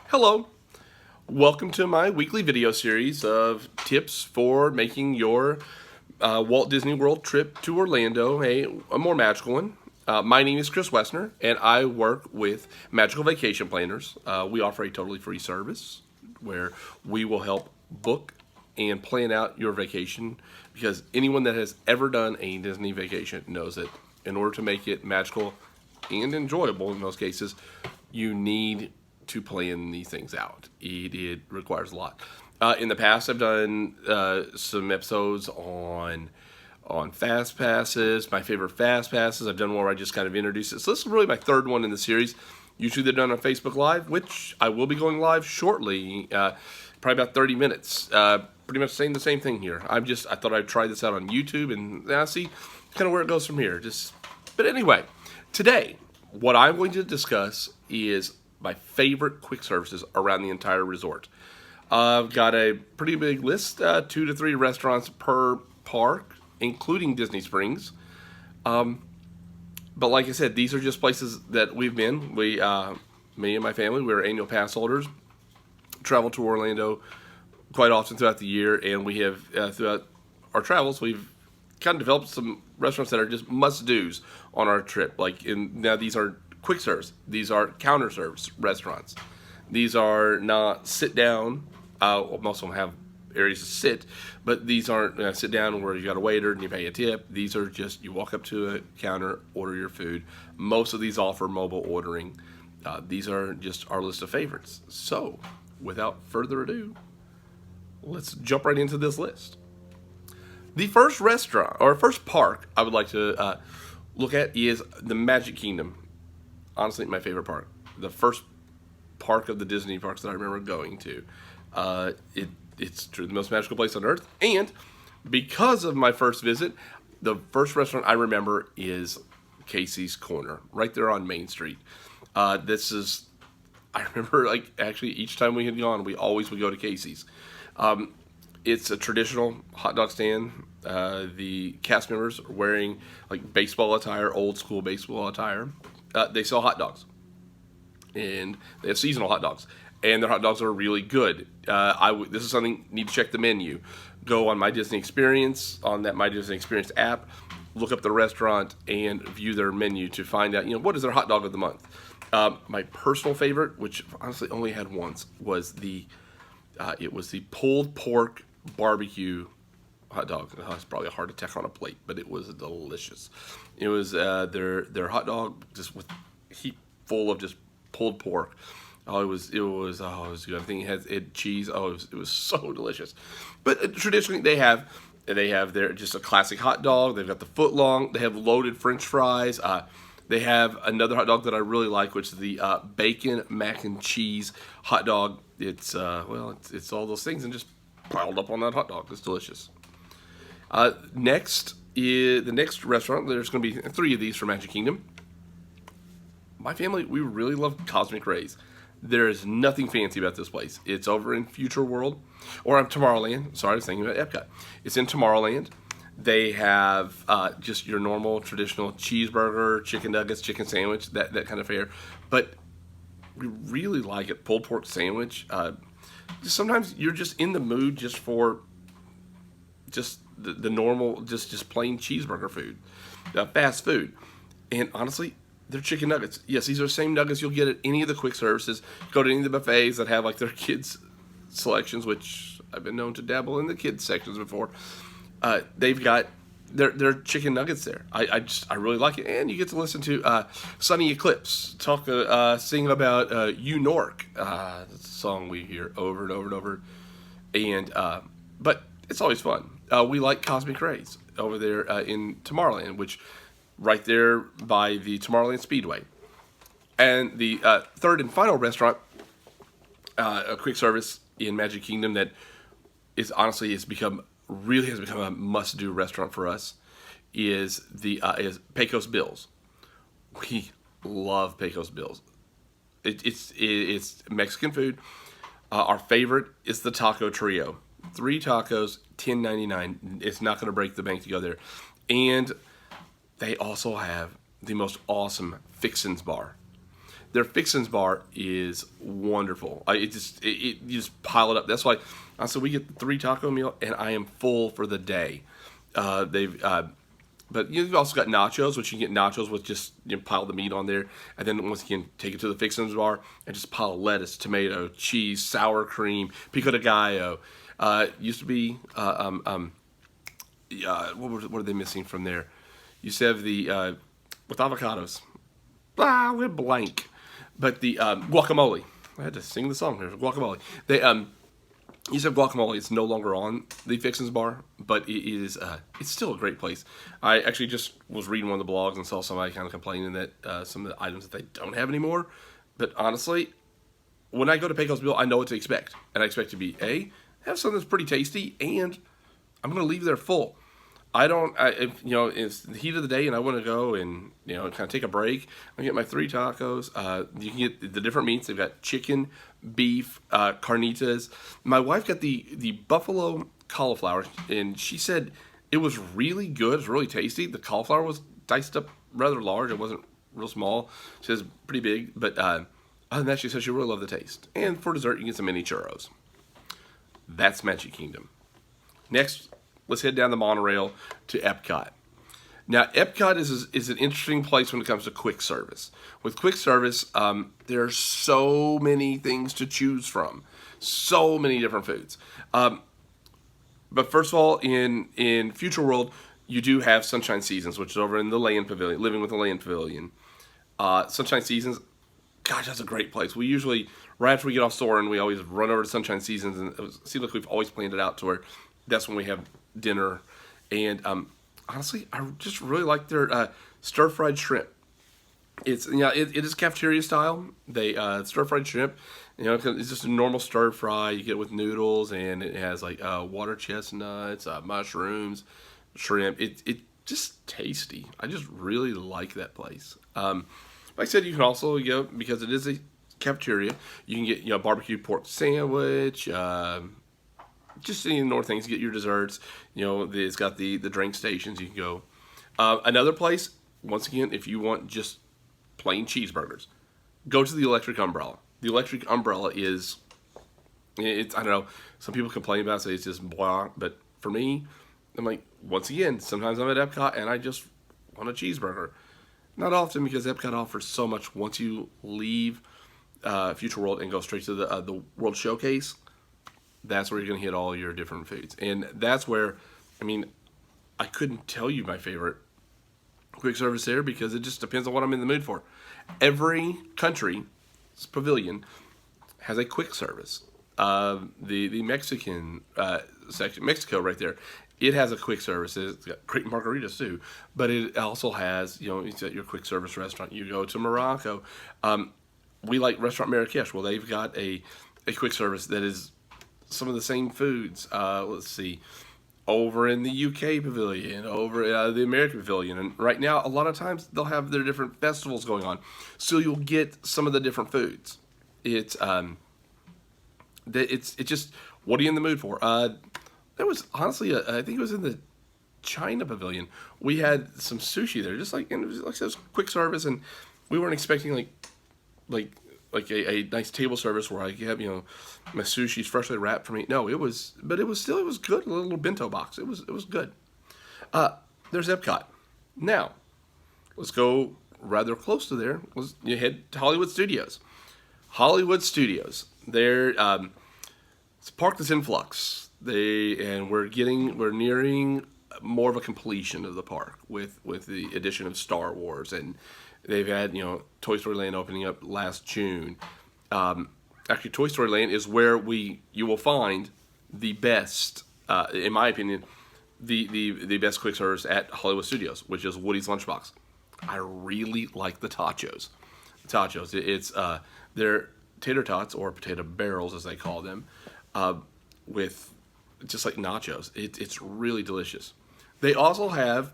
Hello, welcome to my weekly video series of tips for making your Walt Disney World trip to Orlando a more magical one. My name is Chris Wessner, and I work with Magical Vacation Planners. We offer a totally free service where we will help book and plan out your vacation, because anyone that has ever done a Disney vacation knows that in order to make it magical and enjoyable in most cases, you need to plan these things out. It requires a lot. In the past, I've done some episodes on fast passes, my favorite fast passes. I've done one where I just kind of introduce it. So this is really my third one in the series. Usually they're done on Facebook Live, which I will be going live shortly, probably about 30 minutes. Pretty much saying the same thing here. I thought I'd try this out on YouTube and see kind of where it goes from here. But anyway, today, what I'm going to discuss is my favorite quick services around the entire resort. I've got a pretty big list, 2 to 3 restaurants per park, including Disney Springs. But like I said, these are just places that we've been. Me and my family, we're annual pass holders, travel to Orlando quite often throughout the year, and we have, throughout our travels, we've kind of developed some restaurants that are just must-dos on our trip. Now these are quick serves. These are counter service restaurants. These are not sit down. Most of them have areas to sit, but these aren't sit down where you got a waiter and you pay a tip. These are just, you walk up to a counter, order your food. Most of these offer mobile ordering. These are just our list of favorites. So, without further ado, let's jump right into this list. The first restaurant, or first park I would like to look at is the Magic Kingdom. Honestly, my favorite park. The first park of the Disney parks that I remember going to. It's truly the most magical place on earth. And because of my first visit, the first restaurant I remember is Casey's Corner, right there on Main Street. I remember, actually each time we had gone, we always would go to Casey's. It's a traditional hot dog stand. The cast members are wearing baseball attire, old school baseball attire. They sell hot dogs, and they have seasonal hot dogs, and their hot dogs are really good. This is something, need to check the menu. Go on My Disney Experience, on that My Disney Experience app, look up the restaurant and view their menu to find out, what is their hot dog of the month. My personal favorite, which honestly only had once, was it was the pulled pork barbecue hot dog. It's probably a heart attack on a plate, but it was delicious. It was their hot dog just with a heap full of just pulled pork. It was good. I think it had cheese. It was so delicious. But traditionally they have their just a classic hot dog. They've got the foot long. They have loaded French fries. They have another hot dog that I really like, which is the bacon mac and cheese hot dog. It's all those things and just piled up on that hot dog. It's delicious. Next is the next restaurant. There's going to be 3 of these for Magic Kingdom. My family, we really love Cosmic Rays. There is nothing fancy about this place. It's over in Future World, or Tomorrowland. Sorry, I was thinking about Epcot. It's in Tomorrowland. They have just your normal traditional cheeseburger, chicken nuggets, chicken sandwich, that kind of fare. But we really like it. Pulled pork sandwich. Sometimes you're just in the mood just for just the normal, just plain cheeseburger food, fast food. And honestly, they're chicken nuggets. Yes, these are the same nuggets you'll get at any of the quick services. Go to any of the buffets that have their kids selections, which I've been known to dabble in the kids sections before. They've got their chicken nuggets there. I really like it, and you get to listen to Sunny Eclipse sing about You Nork. That's a song we hear over and over and over, and but it's always fun. We like Cosmic Rays over there in Tomorrowland, which right there by the Tomorrowland Speedway. And the third and final restaurant, a quick service in Magic Kingdom that has become a must-do restaurant for us, is Pecos Bill's. We love Pecos Bill's. It's Mexican food. Our favorite is the taco trio. 3 tacos, $10.99. It's not going to break the bank to go there. And they also have the most awesome Fixins bar. Their fixins bar is wonderful. You just pile it up. That's why so we get the 3 taco meal, and I am full for the day. They've But you've also got nachos, which you can get nachos with just pile the meat on there, and then once again take it to the fixins bar and just pile lettuce, tomato, cheese, sour cream, pico de gallo. Used to be what are they missing from there? Used to have the with avocados. We're blank, but the guacamole. I had to sing the song here. Guacamole. They You said guacamole. It's no longer on the Fixins bar, but it is. It's still a great place. I actually just was reading one of the blogs and saw somebody kind of complaining that some of the items that they don't have anymore. But honestly, when I go to Pecos Bill, I know what to expect, and I expect to be have something that's pretty tasty, and I'm going to leave there full. I don't, if, it's the heat of the day and I want to go and, kind of take a break, I get my 3 tacos. You can get the different meats. They've got chicken, beef, carnitas. My wife got the buffalo cauliflower, and she said it was really good. It was really tasty. The cauliflower was diced up rather large. It wasn't real small. She says pretty big, but other than that, she said she really loved the taste. And for dessert, you get some mini churros. That's Magic Kingdom. Next, let's head down the monorail to Epcot. Now, Epcot is an interesting place when it comes to quick service. With quick service, there are so many things to choose from, so many different foods. But first of all, in Future World, you do have Sunshine Seasons, which is over in the Land Pavilion, Living with the Land Pavilion. Sunshine Seasons, gosh, that's a great place. We usually, right after we get off Soarin', we always run over to Sunshine Seasons, and it seems like we've always planned it out to where that's when we have dinner. And honestly, I just really like their stir-fried shrimp. It is cafeteria style. They stir-fried shrimp. It's just a normal stir fry. You get it with noodles, and it has like water chestnuts, mushrooms, shrimp. It just tasty. I just really like that place. Like I said, you can also because it is a cafeteria. You can get barbecue pork sandwich. Just any more things. You get your desserts. It's got the drink stations. You can go. Another place, once again, if you want just plain cheeseburgers, go to the Electric Umbrella. The Electric Umbrella is, I don't know, some people complain about it, say it's just blah, but for me, I'm like, once again, sometimes I'm at Epcot and I just want a cheeseburger. Not often, because Epcot offers so much. Once you leave Future World and go straight to the World Showcase, that's where you're going to hit all your different foods. And that's where, I couldn't tell you my favorite quick service there because it just depends on what I'm in the mood for. Every country's pavilion has a quick service. The Mexican section, Mexico right there, it has a quick service. It's got great margaritas too, but it also has, it's at your quick service restaurant. You go to Morocco. We like Restaurant Marrakesh. Well, they've got a quick service that is some of the same foods. Let's see, over in the UK pavilion, over the American pavilion, and right now a lot of times they'll have their different festivals going on, so you'll get some of the different foods. It's just, what are you in the mood for? There was honestly, I think it was in the China pavilion. We had some sushi there, just like, and it was like this quick service, and we weren't expecting like a nice table service where I have my sushi's freshly wrapped for me. No, it was good. A little bento box. It was good. There's Epcot. Now, let's go rather close to there. You head to Hollywood Studios. Hollywood Studios. It's a park that's in flux. We're nearing more of a completion of the park with the addition of Star Wars, and they've had Toy Story Land opening up last June. Actually, Toy Story Land is where you will find the best, in my opinion, the best quick service at Hollywood Studios, which is Woody's Lunchbox. I really like the tachos. It's they're tater tots, or potato barrels as they call them, with just like nachos. It's really delicious. They also have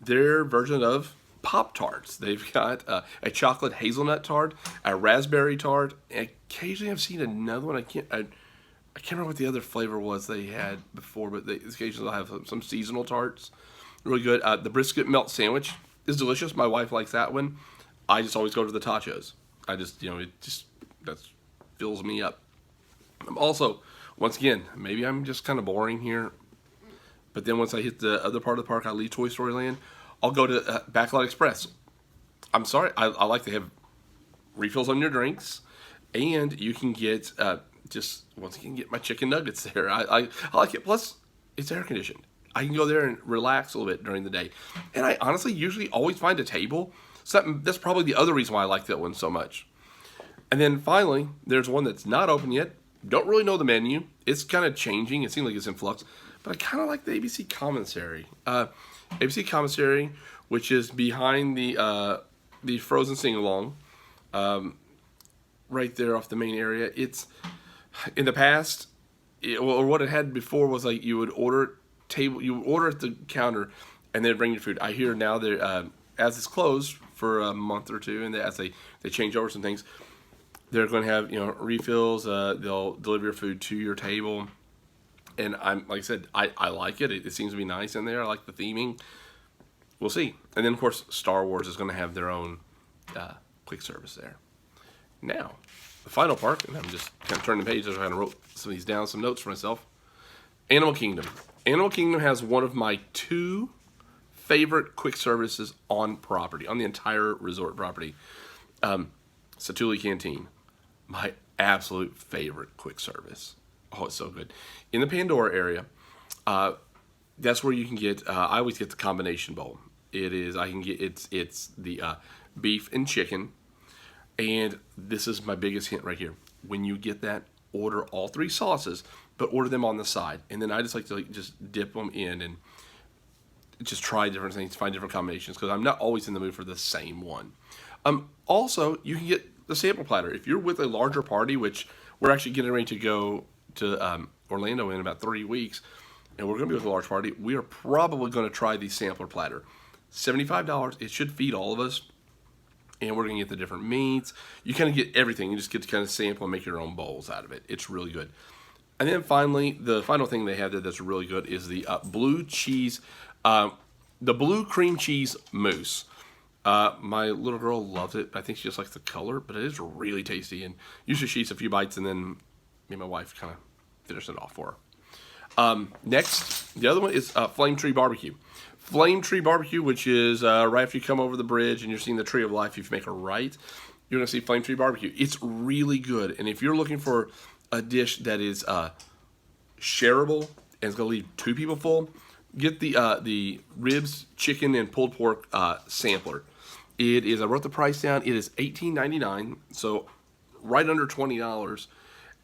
their version of Pop-Tarts. They've got a chocolate hazelnut tart, a raspberry tart, and occasionally I've seen another one. I can't remember what the other flavor was they had before, but occasionally they'll have some seasonal tarts. Really good. The brisket melt sandwich is delicious. My wife likes that one. I just always go to the tachos. I just, that fills me up. Also, once again, maybe I'm just kind of boring here, but then once I hit the other part of the park, I leave Toy Story Land, I'll go to Backlot Express. I'm sorry, I like to have refills on your drinks, and you can get just once again get my chicken nuggets there. I like it. Plus, it's air conditioned. I can go there and relax a little bit during the day, and I honestly usually always find a table. So that's probably the other reason why I like that one so much. And then finally, there's one that's not open yet. Don't really know the menu. It's kind of changing. It seems like it's in flux, but I kind of like the ABC Commissary. ABC Commissary, which is behind the Frozen sing along, right there off the main area. It's in the past, or what it had before was like you would order at the counter, and they'd bring your food. I hear now they're as it's closed for a month or two, and as they change over some things, they're going to have refills. They'll deliver your food to your table, and like I said, I like it. It seems to be nice in there. I like the theming. We'll see. And then of course Star Wars is going to have their own quick service there. Now, the final park, and I'm just kind of turning the pages. I kind of wrote some of these down, some notes for myself. Animal Kingdom. Animal Kingdom has one of my 2 favorite quick services on property, on the entire resort property. Satuli Canteen, my absolute favorite quick service. Oh, it's so good. In the Pandora area, that's where you can get. I always get the combination bowl. It's the beef and chicken, and this is my biggest hint right here. When you get that, order all 3 sauces, but order them on the side. And then I just like to just dip them in and just try different things, find different combinations, because I'm not always in the mood for the same one. Also, you can get the sample platter. If you're with a larger party, which we're actually getting ready to go to Orlando in about 3 weeks, and we're going to be with a large party, we are probably going to try the sampler platter. $75. It should feed all of us. And we're going to get the different meats. You kind of get everything. You just get to kind of sample and make your own bowls out of it. It's really good. And then finally, the final thing they have there that's really good is the blue cream cheese mousse. My little girl loves it. I think she just likes the color, but it is really tasty. And usually she eats a few bites, and then me and my wife kind of finish it off for her. Next, the other one is Flame Tree Barbecue. Flame Tree Barbecue, which is right after you come over the bridge and you're seeing the Tree of Life, if you make a right, you're going to see Flame Tree Barbecue. It's really good. And if you're looking for a dish that is shareable and it's going to leave 2 people full, get the ribs, chicken, and pulled pork sampler. It is, I wrote the price down, it is $18.99, so right under $20.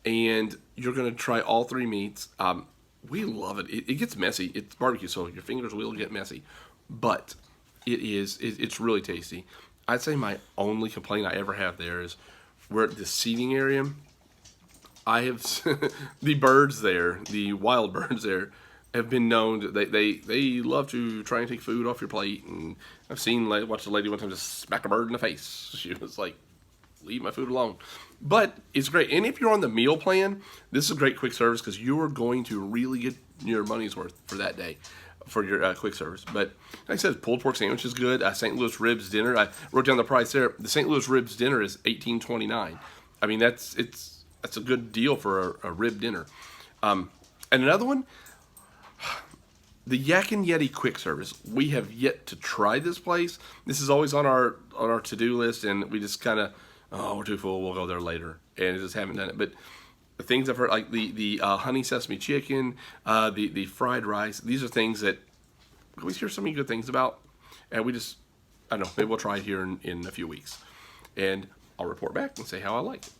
And you're going to try all 3 meats. We love it. It gets messy. It's barbecue, so your fingers will get messy. But it's really tasty. I'd say my only complaint I ever have there is we're at the seating area. I have the birds there, the wild birds there, have been known to, they love to try and take food off your plate. And I've watched a lady one time just smack a bird in the face. She was like, leave my food alone. But it's great. And if you're on the meal plan, this is a great quick service because you are going to really get your money's worth for that day for your quick service. But like I said, pulled pork sandwich is good. St. Louis ribs dinner. I wrote down the price there. The St. Louis ribs dinner is $18.29. I mean, that's a good deal for a rib dinner. And another one, the Yak and Yeti quick service. We have yet to try this place. This is always on our to-do list, and we just kind of, we're too full, we'll go there later, and just haven't done it. But the things I've heard, like the honey sesame chicken, the fried rice, these are things that we always hear so many good things about, and I don't know, maybe we'll try it here in a few weeks, and I'll report back and say how I like it.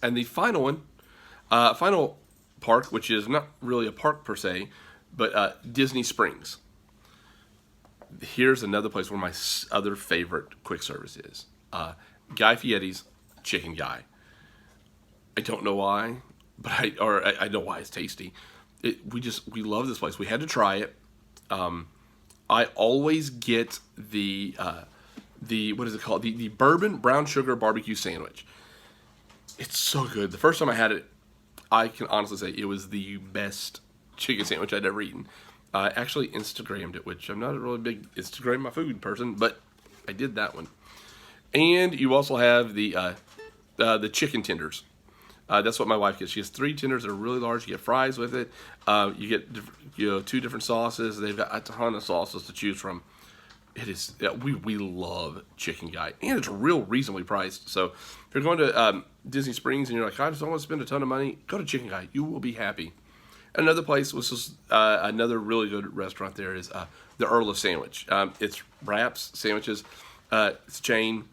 And the final one, final park, which is not really a park per se, but Disney Springs. Here's another place where my other favorite quick service is. Guy Fieri's Chicken Guy. I don't know why, but I know why it's tasty. We love this place. We had to try it. I always get the what is it called? The bourbon brown sugar barbecue sandwich. It's so good. The first time I had it, I can honestly say it was the best chicken sandwich I'd ever eaten. I actually Instagrammed it, which I'm not a really big Instagram my food person, but I did that one. And you also have the chicken tenders. That's what my wife gets. She has 3 tenders that are really large. You get fries with it. You get 2 different sauces. They've got a ton of sauces to choose from. It is we love Chicken Guy, and it's real reasonably priced. So if you're going to Disney Springs and you're like, I just don't want to spend a ton of money, go to Chicken Guy. You will be happy. Another place, which is another really good restaurant there, is the Earl of Sandwich. It's wraps, sandwiches. It's a chain,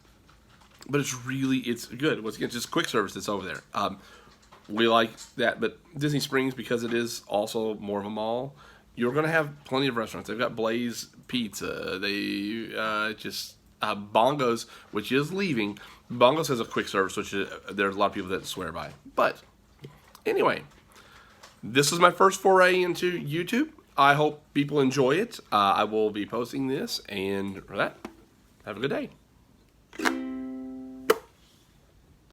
but it's good. Once again, just quick service that's over there. We like that, but Disney Springs, because it is also more of a mall, you're going to have plenty of restaurants. They've got Blaze Pizza. They Bongos, which is leaving. Bongos has a quick service, which there's a lot of people that swear by. But anyway, this is my first foray into YouTube. I hope people enjoy it. I will be posting this, and for that, have a good day.